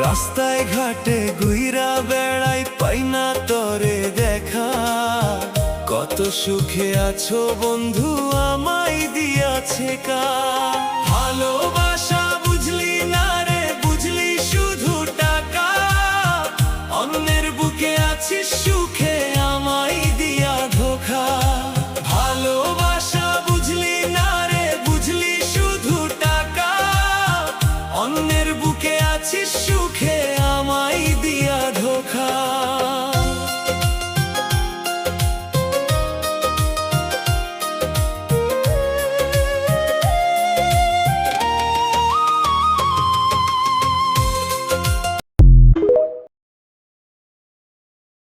রাস্তায় ঘাটে ঘুইরা বেড়াই, পাই না তরে দেখা। কত সুখে আছো বন্ধু, আমায় দিয়াছে কা। ভালোবাসা বুঝলি না রে, বুঝলি শুধু টাকা। অন্যের বুকে আছিস সুখে, আমায় দিয়া ধোঁকা। ভালোবাসা বুঝলি না রে, বুঝলি শুধু টাকা। অন্যের বুকে আছিস সুখে, আমায় দিয়া ধোঁকা।